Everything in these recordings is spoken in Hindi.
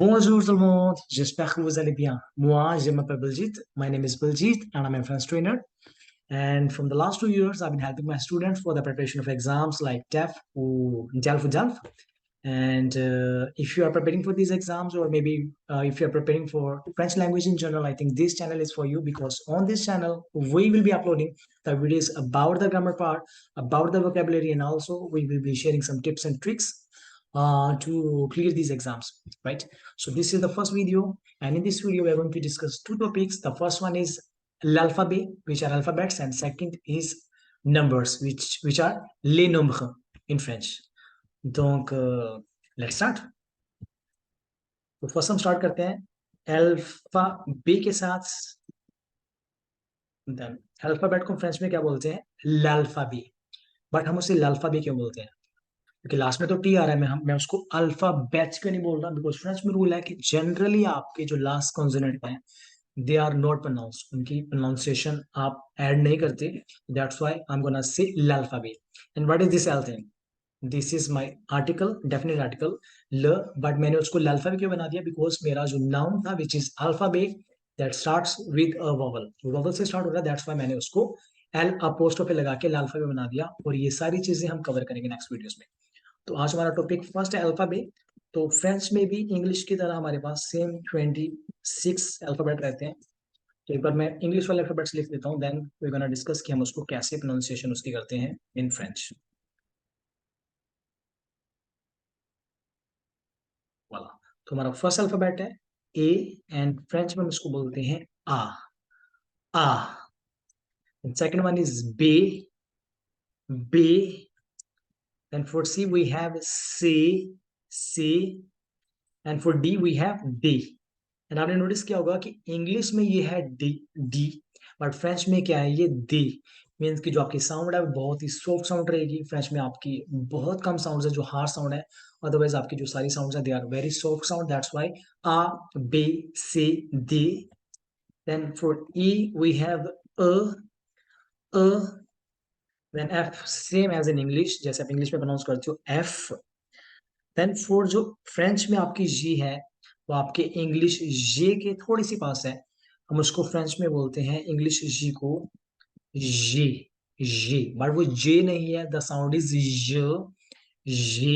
Bonjour tout le monde, j'espère que vous allez bien. Moi, je m'appelle Baljit. My name is Baljit and I'm a French trainer. And from the last 2 years, I've been helping my students for the preparation of exams like TEF or JALF. And if you are preparing for these exams, or maybe if you are preparing for French language in general, I think this channel is for you because on this channel, we will be uploading the videos about the grammar part, about the vocabulary, and also we will be sharing some tips and tricks to clear these exams, right? So this is the first video, and in this video, we are going to discuss two topics. The first one is l'alphabet, which are alphabets, and second is numbers, which are les nombres in French. Donc, let's start. तो फर्स्ट हम स्टार्ट करते हैं अल्फा बे के साथ। देन अल्फाबेट को फ्रेंच में क्या बोलते हैं? लाल्फाबी। बट हम उसे लाल्फाबी क्यों बोलते हैं? क्योंकि लास्ट में तो टी आ रहा है। मैं उसको अल्फाबेट क्यों नहीं बोल रहा? बिकॉज फ्रेंच में रूल है कि जनरली आपके जो लास्ट कॉन्सोनेंट हैं दे आर नॉट प्रोनाउंस, उनकी प्रोनाउंसिएशन आप ऐड नहीं करते। That's why I am gonna say लाल्फाबी। And what is this L thing? This is my article, definite article ल। बट मैंने उसको अल्फाबेट क्यों बना दिया? बिकॉज मेरा जो नाउन था which is alphabet that starts with a vowel, vowel से स्टार्ट हो रहा है। दैट्स व्हाई मैंने उसको एल अपोस्ट्रोफी लगा के अल्फाबेट बना दिया। और ये सारी चीजें हम कवर करेंगे नेक्स्ट वीडियोस में। तो आज हमारा टॉपिक फर्स्ट है अल्फाबेट। तो फ्रेंच में भी इंग्लिश की तरह हमारे पास सेम 26 अल्फाबेट रहते हैं। तो एक बार मैं इंग्लिश वाले अल्फाबेट्स लिख देता हूँ, देन वी गोना डिस्कस कि हम उसको कैसे प्रोनाउंसिएशन उसकी करते हैं इन फ्रेंच वाला। तो हमारा फर्स्ट अल्फाबेट है ए, एंड फ्रेंच में हम इसको बोलते हैं आ। आ। सेकंड वन इज बे, बे। Then for C we have से, से। And for D we have D. And आपने नोटिस किया होगा कि इंग्लिश में ये है डी, डी। बट फ्रेंच में क्या है? ये दी। मीन्स कि जो आपकी साउंड है वो बहुत ही सॉफ्ट साउंड रहेगी। फ्रेंच में आपकी बहुत कम साउंड है जो हार्ड साउंड है। अदरवाइज आपकी जो सारी साउंड है they are very soft sound. That's why आ, बे, से, दे। Then for E we have अ, अ। Then F, same as in English, जैसे आप इंग्लिश में प्रोनाउंस करते हो एफ। देन फोर जो फ्रेंच में आपकी जी है वो आपके इंग्लिश जे के थोड़ी सी पास है। हम उसको फ्रेंच में बोलते हैं इंग्लिश जी को जे, जे। बट वो जे नहीं है, द साउंड इज ज, जे।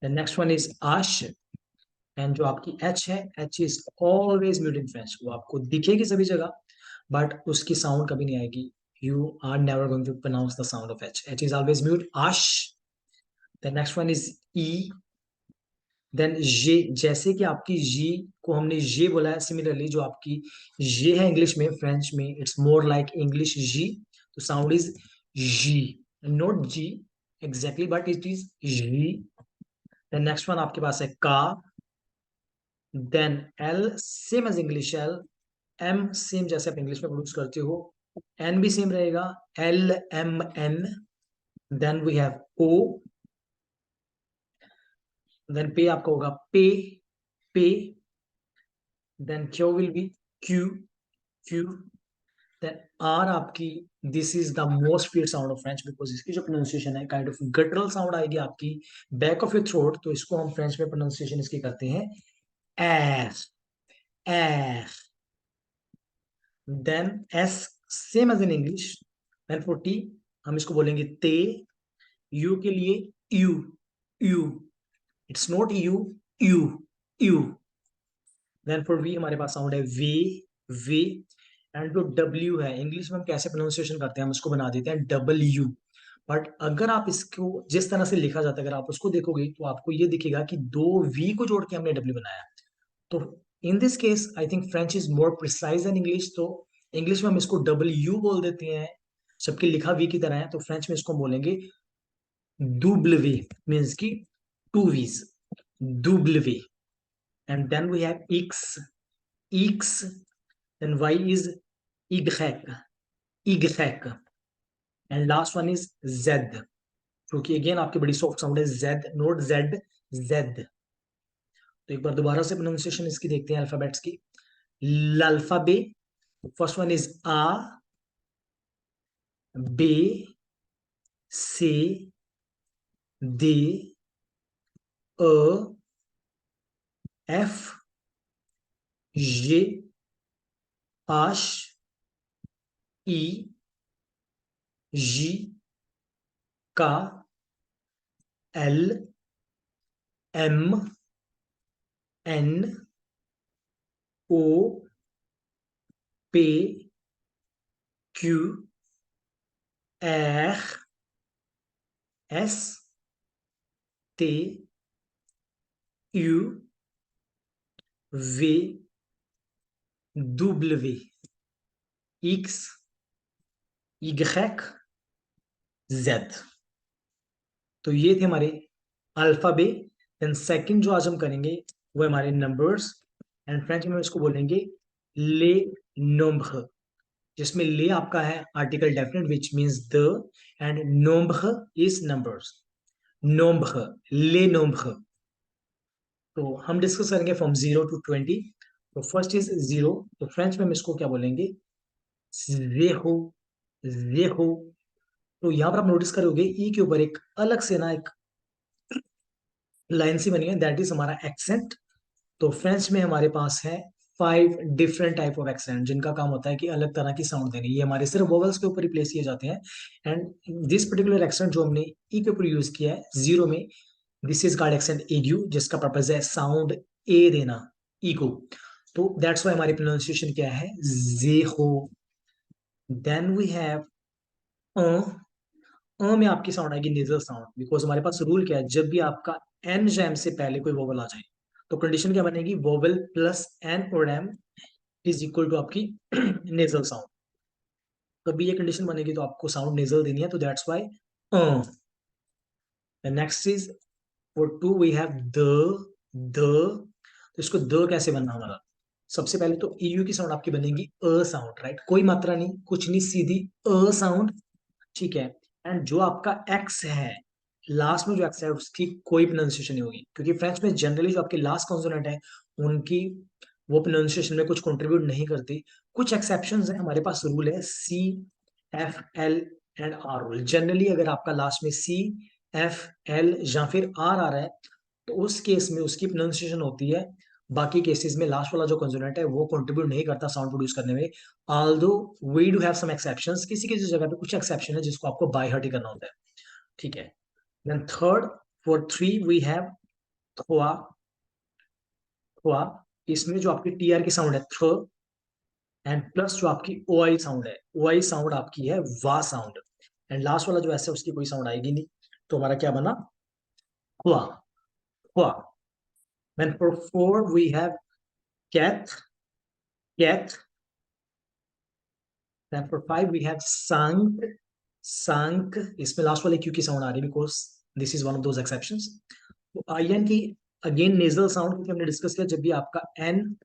द नेक्स्ट वन इज आश। एंड जो आपकी एच है, H is always mute in French. वो आपको दिखेगी सभी जगह बट उसकी साउंड कभी नहीं आएगी। You are never going to pronounce the sound of H, H is always mute, आश। द नेक्स्ट वन इज ई। देन जे, जैसे कि आपकी जी को हमने जे बोला है, सिमिलरली जो आपकी जे है इंग्लिश में, फ्रेंच में it's more like English G. तो sound is G, not G exactly but it is G. Then next one आपके पास है का। Then L, same as English L. M, same जैसे आप इंग्लिश में प्रोड्यूस करते हो। एन भी सेम रहेगा, L M N. Then we have O. Then पे आपका होगा पे, पे। Then Q will be Q, Q. Then R आपकी, this is the most weird sound of French because इसकी जो प्रोनाउंसिएशन है काइंड ऑफ गटरल साउंड आएगी आपकी बैक ऑफ योर थ्रोट। तो इसको हम फ्रेंच में प्रोनाउंसिएशन इसकी करते हैं F, F. Then S, same as in English. Then for T हम इसको बोलेंगे ते। यू के लिए U, U. It's not U, U, U. Then for V हमारे पास साउंड है वे, वे। एंड जो डब्ल्यू है इंग्लिश में हम कैसे प्रोनाउंसिएशन करते हैं? हम उसको बना देते हैं डबल यू। बट अगर आप इसको जिस तरह से लिखा जाता है अगर आप उसको देखोगे तो आपको ये दिखेगा कि दो वी को जोड़ के हमने डब्ल्यू बनाया। तो in this case I think French is more precise an English. तो इंग्लिश में हम इसको डबल यू बोल देते हैं, सबके लिखा वी की तरह है। तो फ्रेंच में इसको बोलेंगे डुब्लवी, मीन्स की टू वीज, डुब्लवी। And then we have X, X. Then Y is इगहैक, इगहैक। And last one is Z, क्योंकि अगेन आपकी बड़ी सॉफ्ट साउंड है जेड, नोट जेड, जेड। तो एक बार दोबारा से प्रोनाउंसिएशन इसकी देखते हैं अल्फाबेट्स की। l'alphabet, फर्स्ट वन इज आ, बे, से, दे, अ, एफ, ये, आश, ई, जी, का, L, M, N, O, P, Q, R, S, T, U, V, W, X, Y, Z। तो ये थे हमारे अल्फाबे। देन सेकंड जो आज हम करेंगे वो हमारे नंबर्स, एंड फ्रेंच में इसको बोलेंगे ले नोम्ब्र, जिसमें ले आपका है article definite which means the, and नोम्ब्र इज नंबर्स। नोम्ब्र, ले नोम्ब्र। तो हम डिस्कस करेंगे फ्रॉम 0 to 20। तो फर्स्ट इज 0, तो फ्रेंच में हम इसको क्या बोलेंगे, जेरो, जेरो। तो यहाँ पर आप नोटिस करोगे ई के ऊपर एक अलग से ना एक लाइन सी बनी है, दैट इज हमारा एक्सेंट। तो फ्रेंच में हमारे पास है 5 डिफरेंट टाइप ऑफ एक्सेंट, जिनका काम होता है कि अलग तरह की साउंड देनी। ये हमारे सिर्फ वोवल्स के ऊपर रिप्लेस किए जाते हैं, एंड दिस पर्टिकुलर एक्सेंट जो हमने ई के ऊपर यूज किया है जीरो में, दिस इज कॉल्ड एक्सेंट एग्यू, जिसका पर्पज है साउंड ए देना, ई को। तो दैट्स वाई हमारी प्रोनाउंसिएशन क्या है, जेहो। देन वी हैव में आपकी साउंड आएगी नेजल साउंड, बिकॉज हमारे पास रूल क्या है, जब भी आपका एन या एम से पहले कोई वोवल आ जाए तो कंडीशन क्या बनेगी, वोवल प्लस एन और एम इज इक्वल टू आपकी नेजल साउंड। तभी ये कंडीशन बनेगी तो आपको साउंड नेजल देनी है, तो that's why. Next is for two we have द। तो इसको द कैसे बनना हमारा, सबसे पहले तो ईयू की साउंड आपकी बनेगी अ साउंड, राइट, कोई मात्रा नहीं, कुछ नहीं, सीधी अ साउंड, ठीक है। एंड जो आपका एक्स है, लास्ट में जो एक्स है उसकी कोई प्रोनाउंसिएशन नहीं होगी, क्योंकि फ्रेंच में जनरली जो आपके लास्ट कॉन्सोनेंट है उनकी वो प्रोनाउंसिएशन में कुछ कंट्रीब्यूट नहीं करती। कुछ एक्सेप्शंस है, हमारे पास रूल है C, F, L and R rule. Generally अगर आपका लास्ट में सी, एफ, एल या फिर आर आ रहा है तो उस केस में उसकी प्रोनाउंसिएशन होती है। बाकी केसेस में लास्ट वाला जो कंसोनेंट है वो कंट्रीब्यूट नहीं करता साउंड प्रोड्यूस करने में। Although we do have some exceptions, किसी किसी जगह पे कुछ एक्सेप्शन है जिसको आपको बाय हार्ट ही करना होता है, ठीक है। Then third, for three we have थ्वा, थ्वा। इसमें जो आपकी टी आर की साउंड है थ, एंड प्लस जो आपकी ओ आई साउंड है, ओ आई साउंड आपकी है वा साउंड, एंड लास्ट वाला जो ऐसे उसकी कोई साउंड आएगी नहीं, तो हमारा क्या बना, हुआ, हुआ। Then for four we have कैथ, कैथ। Then for five we have sank, sank। इसमें लास्ट वाले क्यू की साउंड आ रही है because this is one of those exceptions. तो आई एन की अगेन नेजल साउंड, क्योंकि हमने डिस्कस किया जब भी आपका एन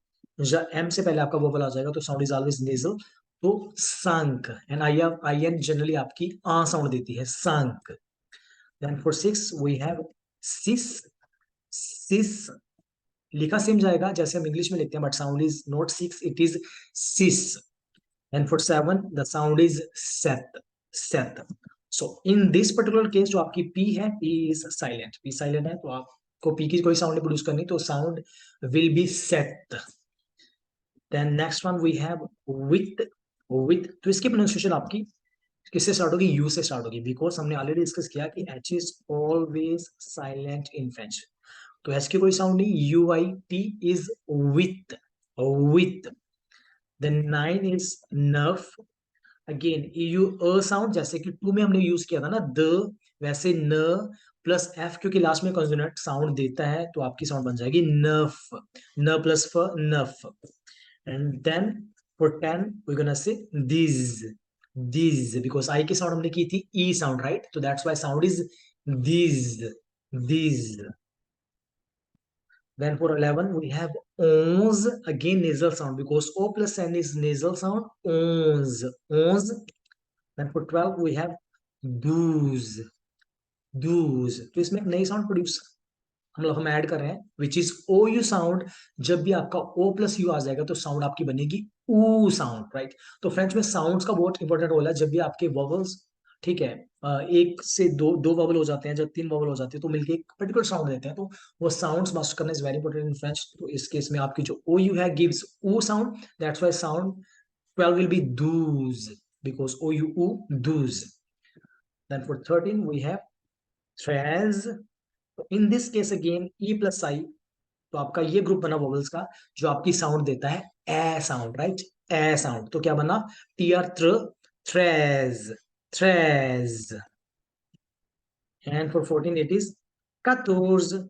या एम से पहले आपका वोवल आ जाएगा तो साउंड इज ऑलवेज नेजल। तो sank, and I N generally आपकी आ साउंड देती है, sank। Then for six we have sis, sis। लिखा सेम जाएगा जैसे हम इंग्लिश में लिखते हैं, but sound is not six, it is sis। And for seven, the sound is set, set। So in this particular case जो आपकी P है, P is silent, P silent है, तो आपको P की कोई साउंड प्रोड्यूस करनी, तो sound will be set। Then next one we have with, with। तो इसकी प्रोनाउंसिएशन आपकी किससे स्टार्ट होगी, यू से स्टार्ट होगी, बिकॉज हमने ऑलरेडी डिस्कस किया कि H is always silent in French. तो एच की कोई साउंड नहीं, यू आई टी इज विथ, विथ। देन नाइन इज नर्व, अगेन यू अ साउंड, जैसे कि टू में हमने यूज किया था ना द, वैसे न प्लस एफ, क्योंकि लास्ट में कॉन्सोनेंट साउंड देता है तो आपकी साउंड बन जाएगी नफ, न प्लस फ, नफ। And then for ten we gonna say दिस, दिस, बिकॉज आई की साउंड हमने की थी ई साउंड, राइट, तो दैट्स व्हाई साउंड इज दिस, दिस। Then for 11 we have ons, again nasal sound because o plus n is nasal sound, ons, ons। Then for 12 we have Dooj, Dooj. तो इसमें एक नई साउंड प्रोड्यूस हम ऐड कर रहे हैं which is O U sound. जब भी आपका ओ प्लस यू आ जाएगा तो साउंड आपकी बनेगी ऊ साउंड, राइट। तो फ्रेंच में साउंड्स का बहुत इंपॉर्टेंट रोल है, जब भी आपके वोवल्स ठीक है, एक से दो दो वॉवल हो जाते हैं, जब तीन वॉवल हो जाते हैं तो मिलके एक पर्टिकुलर साउंड देते हैं, तो वो साउंड्स मास्टर करना is very important in French. तो इस केस में आपकी जो ओ यू है gives O sound, that's why sound 12 will be those, because o u u those. Then for 13 we have traz. In this case again e plus I, तो आपका ये ग्रुप बना वोवल्स का जो आपकी साउंड देता है A sound, right, A sound. तो क्या बना, टी आर त्र, थ्रेज, थ्रेज। And for 14 it is 14,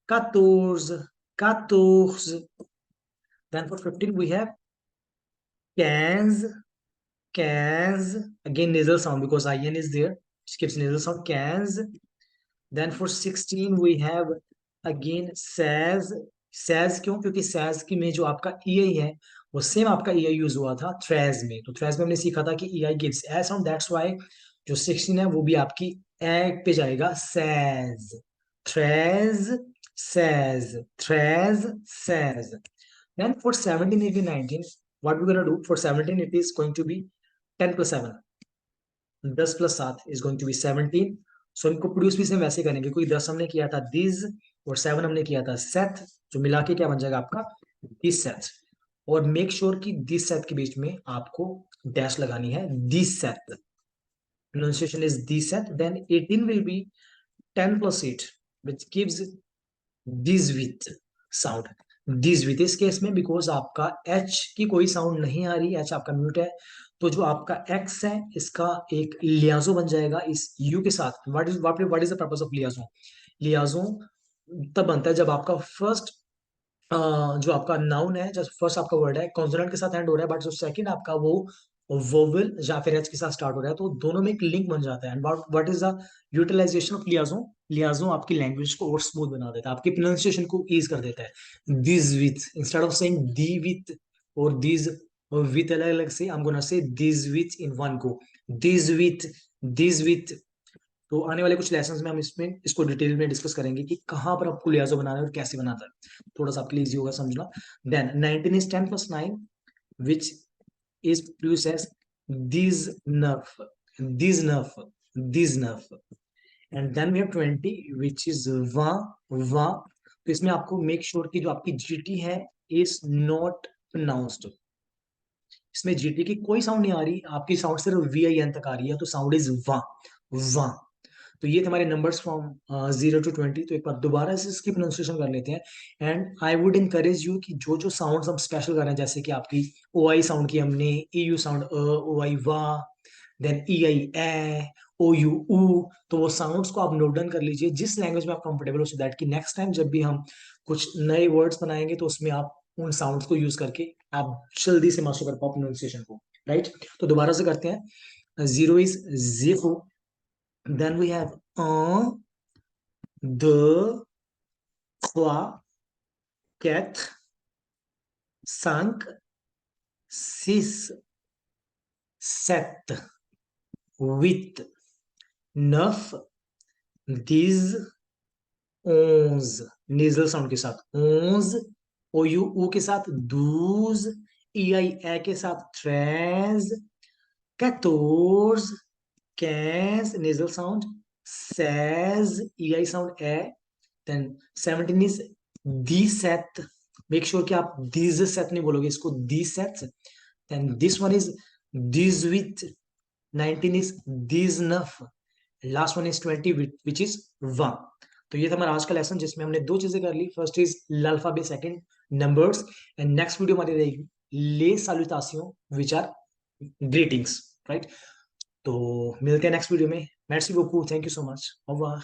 14, 14। Then for 15 we have 15, 15. Again nasal sound because in is there, which gives nasal sound 15. Then for 16 we have again says, says क्यों, क्योंकि says की में जो आपका ei है वो सेम आपका ei यूज हुआ था थ्रेज में, तो थ्रेज में हमने सीखा था कि ei gives a sound, that's why जो 16 है वो भी आपकी ए पे जाएगा, says, थ्रेज, says, थ्रेज, says। Then for 17, 18, 19, what we're gonna do for 17, it is going to be 10 plus 7, 10 plus 7 is going to be 17। So इनको प्रोड्यूस भी सेम वैसे करेंगे, क्योंकि 10 हमने किया था दिस और 7 हमने किया था सेथ, जो मिला के क्या बन जाएगा आपका दिस सेथ। और मेक श्योर कि दिस सेथ के बीच में आपको डैश लगानी है, दिस सेथ, प्रोनाउंसिएशन इज दिस सेथ। Then 18 will be 10 plus 8 which gives दिस विथ साउंड, दिस विथ। इस केस में बिकॉज आपका एच की कोई साउंड नहीं आ रही, एच आपका म्यूट है, तो जो आपका एक्स है इसका एक लियाजो बन जाएगा इस यू के साथ। What is the purpose of लियाजो, लियाजो तब बनता है जब आपका फर्स्ट जो आपका नाउन है, जब फर्स्ट आपका वर्ड है कॉन्सोनेंट के साथ एंड हो रहा है, बट जो सेकंड आपका वो वोवेल या फिर एच के साथ स्टार्ट हो रहा है, तो दोनों में एक लिंक बन जाता है। And what is the utilisation of लियाजो, लियाजो आपकी लैंग्वेज को और स्मूथ बना देता है, आपकी प्रोनाउंसिएशन को ईज कर देता है। This with instead of saying the with और दिस विथ अलग अलग से, आई am gonna say this with in one go, this with, this with. तो आने वाले कुछ लेसन्स में हम इसमें इसको डिटेल में डिस्कस करेंगे कि कहाँ पर आपको लियाजो बनाना है और कैसे बनाता है, थोड़ा सा आपके लिए इजी होगा समझना। Then 19 is 10 plus 9 which is produced as these nerve, these nerve, these nerve। and then we have 20 which is va, va। तो इसमें आपको मेक श्योर कि जो आपकी जीटी है इज नॉट प्रोनाउंस्ड, इसमें जीटी की कोई साउंड नहीं आ रही, आपकी साउंड सिर्फ वी आई एन तक आ रही है, तो साउंड इज वा, वा। तो ये हमारे नंबर्स फ्रॉम 0 to 20। तो एक बार दोबारा से इसकी प्रोनाउंसिएशन कर लेते हैं। And I would encourage you कि जो जो साउंड्स हम स्पेशल कर रहे हैं, जैसे कि आपकी ओ आई साउंड की हमने, ई यू साउंड ओ आई वा, then E I A, O you ऊ, तो वो साउंड्स को आप नोट डाउन कर लीजिए जिस लैंग्वेज में आप कंफर्टेबल हो, सो दैट कि नेक्स्ट टाइम जब भी हम कुछ नए वर्ड्स बनाएंगे तो उसमें आप उन साउंड्स को यूज करके आप जल्दी से मास्टर कर पाओ प्रोनाउंसिएशन को, राइट। तो दोबारा से करते हैं। Zero is zero, then we have un, deux, trois, quatre, cinq, six, sept, huit, neuf, 10, 11 nasal sound के साथ 11, ओ यू ऊ के साथ 12, ई आई ए के साथ 13, 14, 15 nasal sound, 16 ei sound A, then 17 is these set, make sure कि आप these set नहीं बोलोगे, इसको these sets। then this one is these with, 19 is these enough, last one is 20 which is one। तो ये था हमारा आज का लेसन जिसमें हमने दो चीजें कर ली, first is l'alphabet, second numbers. And next video हमारी रहेगी ले साल्यूटासियों विच आर ग्रीटिंग्स, राइट। तो मिलते हैं नेक्स्ट वीडियो में, मेर्सी beaucoup, thank you so much, au revoir।